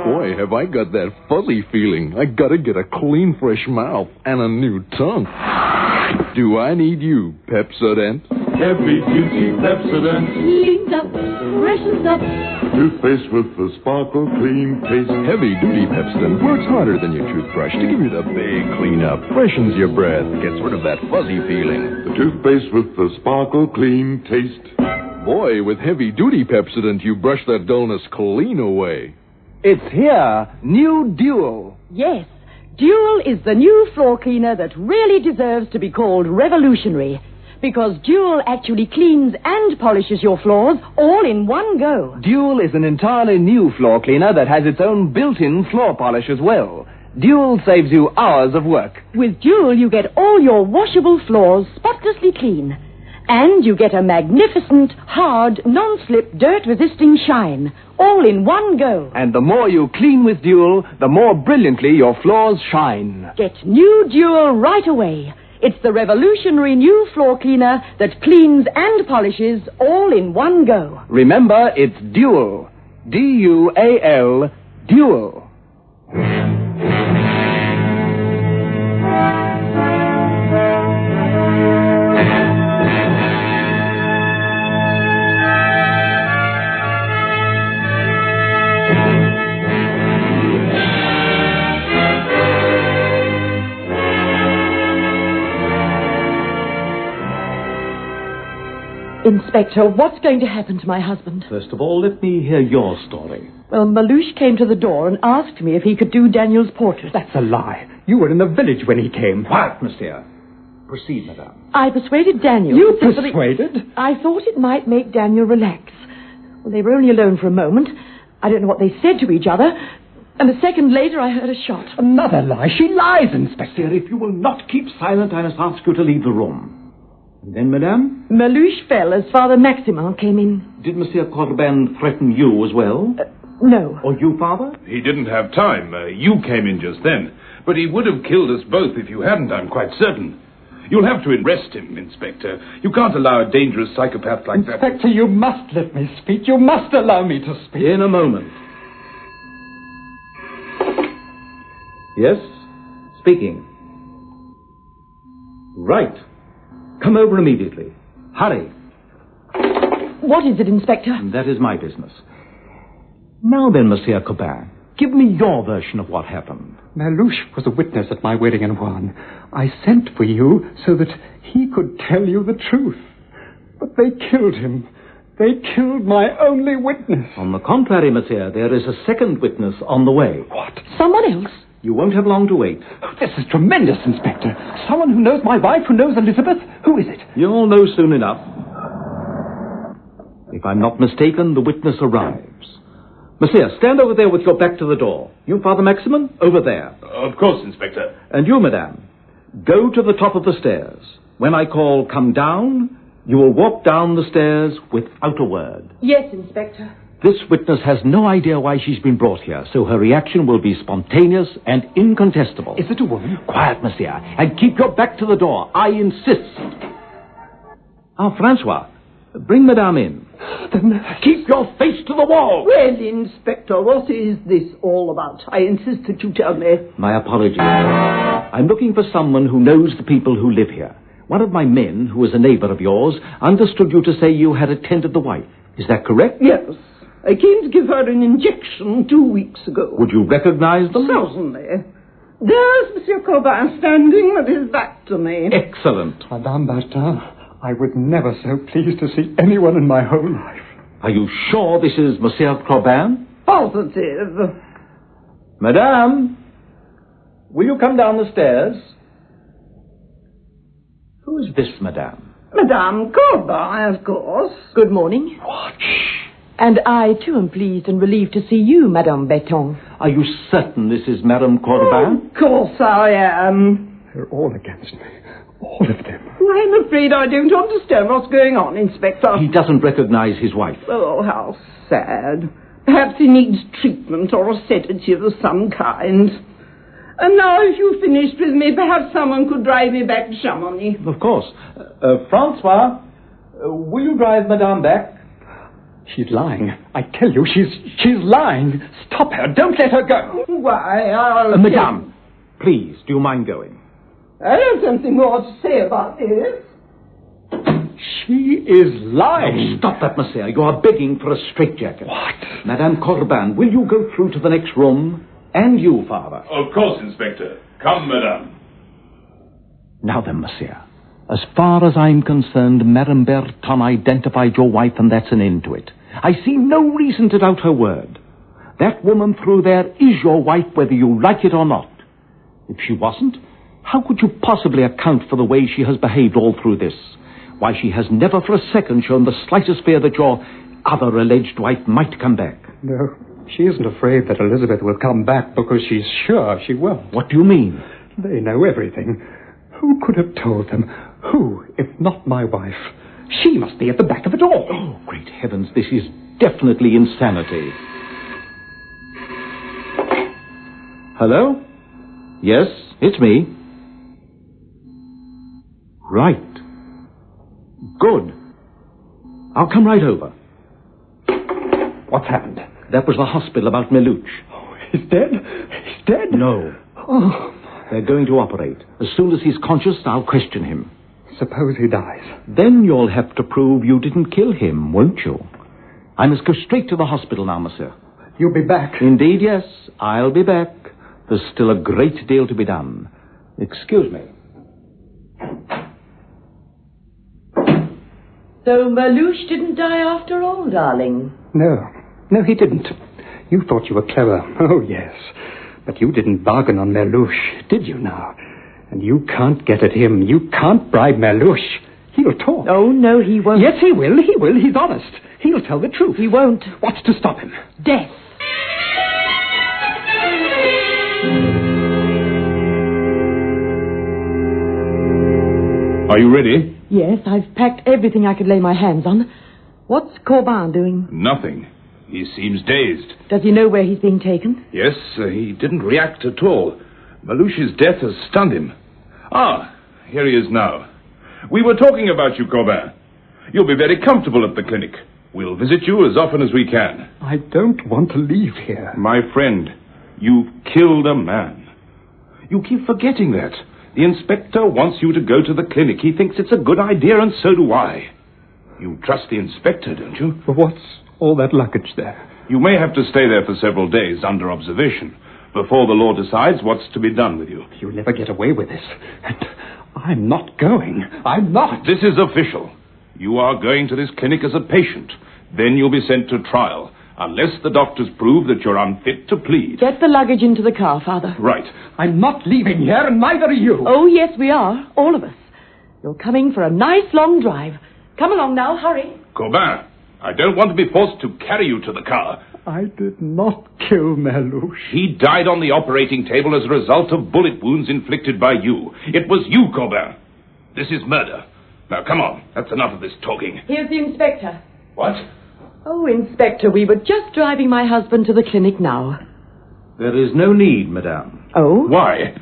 Boy, have I got that fuzzy feeling. I gotta get a clean, fresh mouth and a new tongue. Do I need you, Pepsodent? Heavy duty Pepsodent. Cleans up, freshens up. Toothpaste with the sparkle clean taste. Heavy duty Pepsodent works harder than your toothbrush to give you the big cleanup, freshens your breath, gets rid of that fuzzy feeling. The toothpaste with the sparkle clean taste. Boy, with heavy duty Pepsodent, you brush that dullness clean away. It's here, new Dual. Yes, Dual is the new floor cleaner that really deserves to be called revolutionary. Because Dual actually cleans and polishes your floors all in one go. Dual is an entirely new floor cleaner that has its own built-in floor polish as well. Dual saves you hours of work. With Dual, you get all your washable floors spotlessly clean. And you get a magnificent, hard, non-slip, dirt-resisting shine. All in one go. And the more you clean with Dual, the more brilliantly your floors shine. Get new Dual right away. It's the revolutionary new floor cleaner that cleans and polishes all in one go. Remember, it's Dual. D-U-A-L, Dual. Inspector, what's going to happen to my husband? First of all, let me hear your story. Well, Malouche came to the door and asked me if he could do Daniel's portrait. That's a lie. You were in the village when he came. Quiet, monsieur. Proceed, madame. I persuaded Daniel. You persuaded? I thought it might make Daniel relax. Well, they were only alone for a moment. I don't know what they said to each other. And a second later, I heard a shot. Another lie. She lies, Inspector. Monsieur, if you will not keep silent, I must ask you to leave the room. And then, madame? Malouche fell as Father Maximin came in. Did Monsieur Corbin threaten you as well? No. Or you, Father? He didn't have time. You came in just then. But he would have killed us both if you hadn't, I'm quite certain. You'll have to arrest him, Inspector. You can't allow a dangerous psychopath like that. Inspector, you must let me speak. You must allow me to speak. In a moment. Yes? Speaking. Right. Come over immediately. Hurry. What is it, Inspector? That is my business. Now then, Monsieur Corbin, give me your version of what happened. Malouche was a witness at my wedding in Rouen. I sent for you so that he could tell you the truth. But they killed him. They killed my only witness. On the contrary, monsieur, there is a second witness on the way. What? Someone else? You won't have long to wait. Oh, this is tremendous, Inspector. Someone who knows my wife, who knows Elizabeth? Who is it? You'll know soon enough. If I'm not mistaken, the witness arrives. Monsieur, stand over there with your back to the door. You, Father Maximin, over there. Of course, Inspector. And you, madame, go to the top of the stairs. When I call come down, you will walk down the stairs without a word. Yes, Inspector. This witness has no idea why she's been brought here, so her reaction will be spontaneous and incontestable. Is it a woman? Quiet, monsieur, and keep your back to the door. I insist. Ah, Francois, bring madame in. Then Keep your face to the wall. Well, Inspector, what is this all about? I insist that you tell me. My apologies. I'm looking for someone who knows the people who live here. One of my men, who is a neighbor of yours, understood you to say you had attended the wife. Is that correct? Yes. I came to give her an injection 2 weeks ago. Would you recognize them? Certainly. There's Monsieur Corbin standing with his back to me. Excellent. Madame Bertin, I was never so pleased to see anyone in my whole life. Are you sure this is Monsieur Corbin? Positive. Madame, will you come down the stairs? Who is this, madame? Madame Corbin, of course. Good morning. What? And I, too, am pleased and relieved to see you, Madame Berton. Are you certain this is Madame Corbin? Of course I am. They're all against me. All of them. I'm afraid I don't understand what's going on, Inspector. He doesn't recognize his wife. Oh, how sad. Perhaps he needs treatment or a sedative of some kind. And now, if you've finished with me, perhaps someone could drive me back to Chamonix. Of course. Francois, will you drive Madame back? She's lying. I tell you, she's lying. Stop her. Don't let her go. Why, I'll... Madame, please, do you mind going? I have something more to say about this. She is lying. Oh, stop that, monsieur. You are begging for a straitjacket. What? Madame Corbin, will you go through to the next room? And you, father. Of course, Inspector. Come, madame. Now then, monsieur. As far as I'm concerned, Madame Berton identified your wife, and that's an end to it. I see no reason to doubt her word. That woman through there is your wife, whether you like it or not. If she wasn't, how could you possibly account for the way she has behaved all through this? Why, she has never for a second shown the slightest fear that your other alleged wife might come back. No, she isn't afraid that Elizabeth will come back because she's sure she will. What do you mean? They know everything. Who could have told them? Who, if not my wife? She must be at the back of it all. Oh, great heavens, this is definitely insanity. Hello? Yes, it's me. Right. Good. I'll come right over. What's happened? That was the hospital about Meluch. Oh, he's dead? He's dead? No. Oh, They're going to operate. As soon as he's conscious, I'll question him. suppose he dies. Then you'll have to prove you didn't kill him, won't you? I must go straight to the hospital now, monsieur. You'll be back? Indeed, yes. I'll be back. There's still a great deal to be done. Excuse me. So Meluch didn't die after all, darling? No, he didn't. You thought you were clever. Oh, yes. But you didn't bargain on Meluch, did you now? And you can't get at him. You can't bribe Meluch. He'll talk. Oh, no, he won't. Yes, he will. He will. He's honest. He'll tell the truth. He won't. What's to stop him? Death. Are you ready? Yes, I've packed everything I could lay my hands on. What's Corbin doing? Nothing. He seems dazed. Does he know where he's being taken? Yes, he didn't react at all. Meluch's death has stunned him. Ah, here he is now. We were talking about you, Corbin. You'll be very comfortable at the clinic. We'll visit you as often as we can. I don't want to leave here. My friend, you've killed a man. You keep forgetting that. The inspector wants you to go to the clinic. He thinks it's a good idea, and so do I. You trust the inspector, don't you? But what's all that luggage there? You may have to stay there for several days under observation before the law decides what's to be done with you. You'll never get away with this. And I'm not going. I'm not. This is official. You are going to this clinic as a patient. Then you'll be sent to trial, unless the doctors prove that you're unfit to plead. Get the luggage into the car, Father. Right. I'm not leaving here, and neither are you. Oh, yes, we are. All of us. You're coming for a nice long drive. Come along now, hurry. Corbin, I don't want to be forced to carry you to the car. I did not kill Merluche. He died on the operating table as a result of bullet wounds inflicted by you. It was you, Corbin. This is murder. Now, come on. That's enough of this talking. Here's the inspector. What? Oh, Inspector, we were just driving my husband to the clinic now. There is no need, madame. Oh? Why?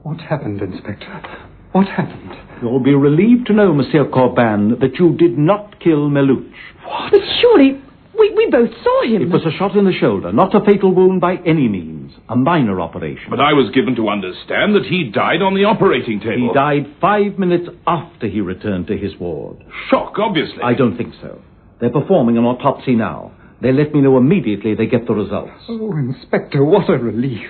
What happened, Inspector? What happened? You'll be relieved to know, Monsieur Corbin, that you did not kill Merluche. What? But surely, we both saw him. It was a shot in the shoulder, not a fatal wound by any means. A minor operation. But I was given to understand that he died on the operating table. He died 5 minutes after he returned to his ward. Shock, obviously. I don't think so. They're performing an autopsy now. They'll let me know immediately they get the results. Oh, Inspector, what a relief.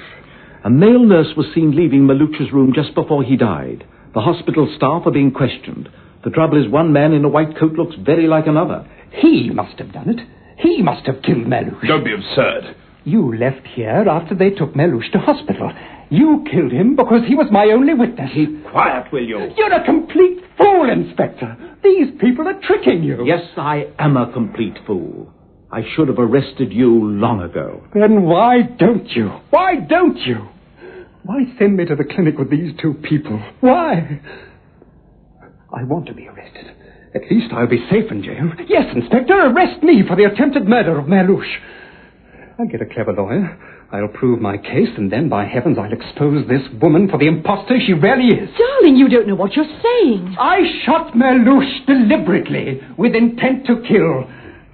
A male nurse was seen leaving Merluche's room just before he died. The hospital staff are being questioned. The trouble is one man in a white coat looks very like another. He must have done it. He must have killed Merluche. Don't be absurd. You left here after they took Merluche to hospital. You killed him because he was my only witness. Keep quiet, will you? You're a complete fool, Inspector. These people are tricking you. Yes, I am a complete fool. I should have arrested you long ago. Then why don't you? Why don't you? Why send me to the clinic with these two people? Why? I want to be arrested. At least I'll be safe in jail. Yes, Inspector, arrest me for the attempted murder of Merluche. I'll get a clever lawyer. I'll prove my case, and then, by heavens, I'll expose this woman for the impostor she really is. Darling, you don't know what you're saying. I shot Merluche deliberately, with intent to kill.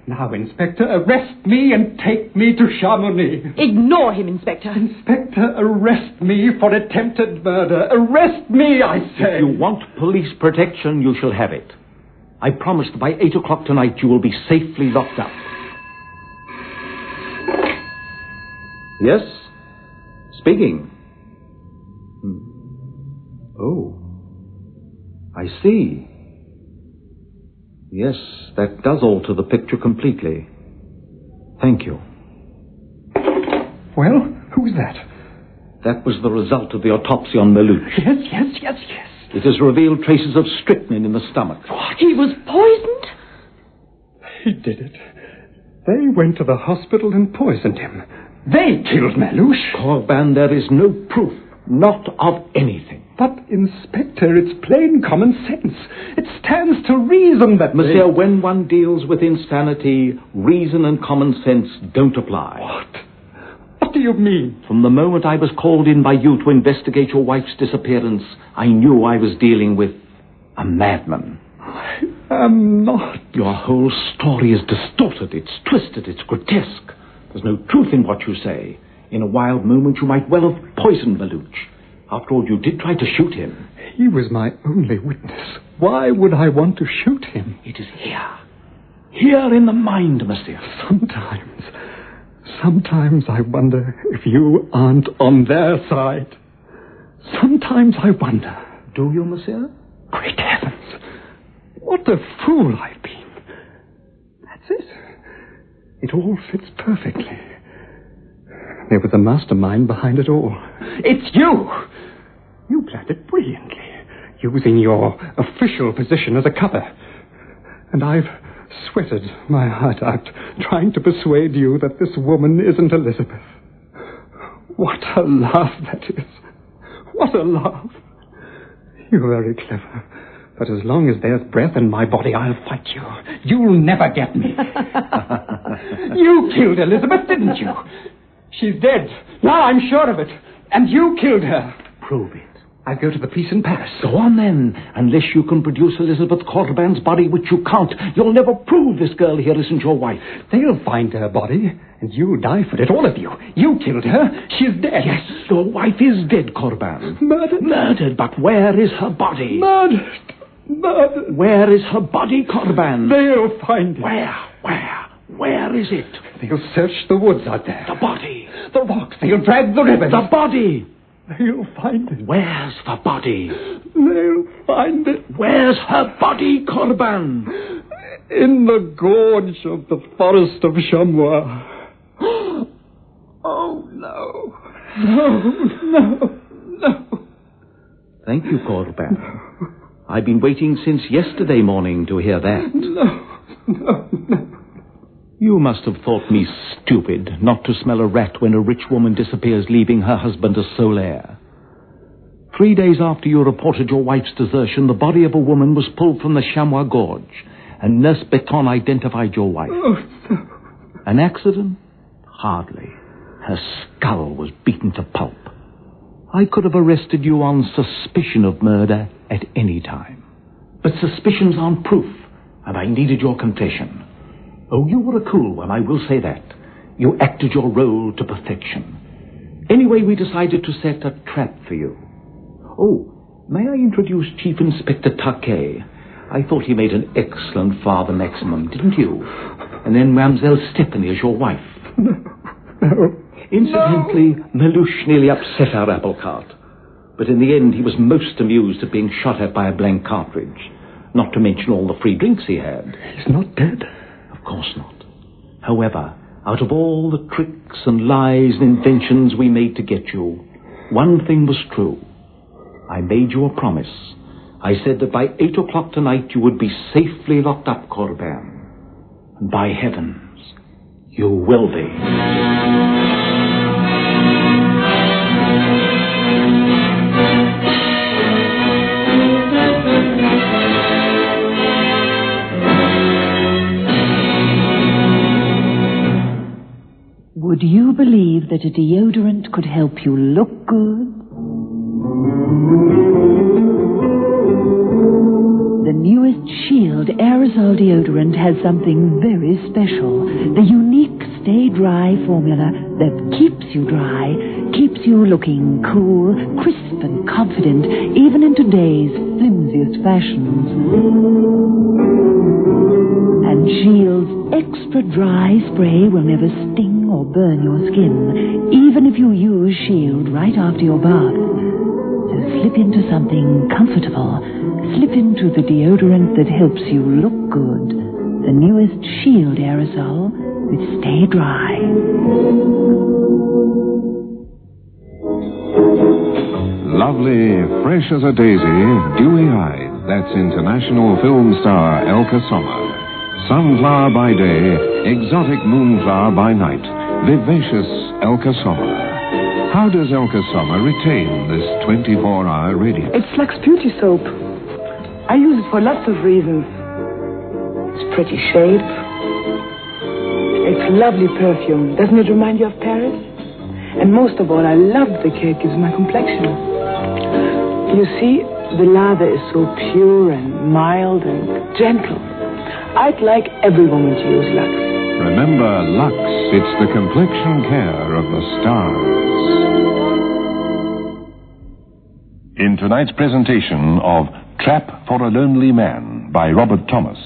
Now, Inspector, arrest me and take me to Chamonix. Ignore him, Inspector. Inspector, arrest me for attempted murder. Arrest me, I say. If you want police protection, you shall have it. I promise that by 8 o'clock tonight you will be safely locked up. Yes? Speaking. Oh. I see. Yes, that does alter the picture completely. Thank you. Well, who's that? That was the result of the autopsy on Merluche. Yes. It has revealed traces of strychnine in the stomach. What? He was poisoned? He did it. They went to the hospital and poisoned him. They killed Merluche. Corbin, there is no proof, not of anything. But, Inspector, it's plain common sense. It stands to reason that... Monsieur, when one deals with insanity, reason and common sense don't apply. What? What do you mean? From the moment I was called in by you to investigate your wife's disappearance, I knew I was dealing with a madman. I am not. Your whole story is distorted, it's twisted, it's grotesque. There's no truth in what you say. In a wild moment, you might well have poisoned Merluche. After all, you did try to shoot him. He was my only witness. Why would I want to shoot him? It is here. Here in the mind, monsieur. Sometimes I wonder if you aren't on their side. Sometimes I wonder. Do you, monsieur? Great heavens. What a fool I've been. That's it. It all fits perfectly. There was a mastermind behind it all. It's you! You planned it brilliantly, using your official position as a cover. And I've sweated my heart out trying to persuade you that this woman isn't Elizabeth. What a laugh that is. What a laugh. You're very clever. But as long as there's breath in my body, I'll fight you. You'll never get me. You killed Elizabeth, didn't you? She's dead. Now I'm sure of it. And you killed her. Prove it. I'll go to the police in Paris. Go on, then. Unless you can produce Elizabeth Corbin's body, which you can't, you'll never prove this girl here isn't your wife. They'll find her body, and you'll die for it, all of you. You killed her. She's dead. Yes, your wife is dead, Corbin. Murdered? Murdered, but where is her body? Murdered. Where is her body, Corbin? They'll find it. Where is it? They'll search the woods out there. The body. The rocks. They'll drag the rivers. The body. They'll find it. Where's the body? They'll find it. Where's her body, Corbin? in the gorge of the forest of Chamois. Oh, no. No. Thank you, Corbin. I've been waiting since yesterday morning to hear that. No. You must have thought me stupid not to smell a rat when a rich woman disappears, leaving her husband a sole heir. 3 days after you reported your wife's desertion, the body of a woman was pulled from the Chamois Gorge, and Nurse Beton identified your wife. Oh, no. An accident? Hardly. Her skull was beaten to pulp. I could have arrested you on suspicion of murder at any time. But suspicions aren't proof, and I needed your confession. Oh, you were a cool one, I will say that. You acted your role to perfection. Anyway, we decided to set a trap for you. Oh, may I introduce Chief Inspector Taquet? I thought he made an excellent Father Maximum, didn't you? And then Mademoiselle Stephanie as your wife. No. Incidentally, Mellouche nearly upset our apple cart. But in the end, he was most amused at being shot at by a blank cartridge. Not to mention all the free drinks he had. He's not dead. Of course not. However, out of all the tricks and lies and inventions we made to get you, one thing was true. I made you a promise. I said that by 8 o'clock tonight you would be safely locked up, Corbin. And by heavens, you will be. Would you believe that a deodorant could help you look good? The newest Shield aerosol deodorant has something very special. The unique Stay Dry formula that keeps you dry, keeps you looking cool, crisp and confident, even in today's flimsiest fashions. And Shield's extra dry spray will never sting or burn your skin, even if you use Shield right after your bath. So slip into something comfortable. Slip into the deodorant that helps you look good. The newest Shield aerosol with Stay Dry. Lovely, fresh as a daisy, dewy-eyed. That's international film star Elke Sommer. Sunflower by day, exotic moonflower by night. Vivacious Elke Sommer. How does Elke Sommer retain this 24-hour radiance? It's Lux Beauty Soap. I use it for lots of reasons. It's pretty shape. It's lovely perfume. Doesn't it remind you of Paris? And most of all, I love the care it gives my complexion. You see, the lather is so pure and mild and gentle. I'd like every woman to use Lux. Remember, Lux, it's the complexion care of the stars. In tonight's presentation of Trap for a Lonely Man by Robert Thomas,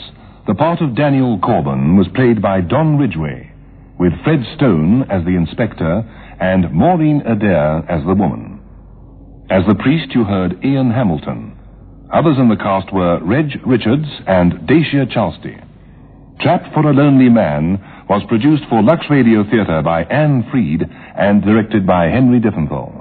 the part of Daniel Corbin was played by Don Ridgway, with Fred Stone as the inspector and Maureen Adair as the woman. As the priest, you heard Ian Hamilton. Others in the cast were Reg Richards and Dacia Charlesty. Trap for a Lonely Man was produced for Lux Radio Theatre by Anne Freed and directed by Henry Diffenthal.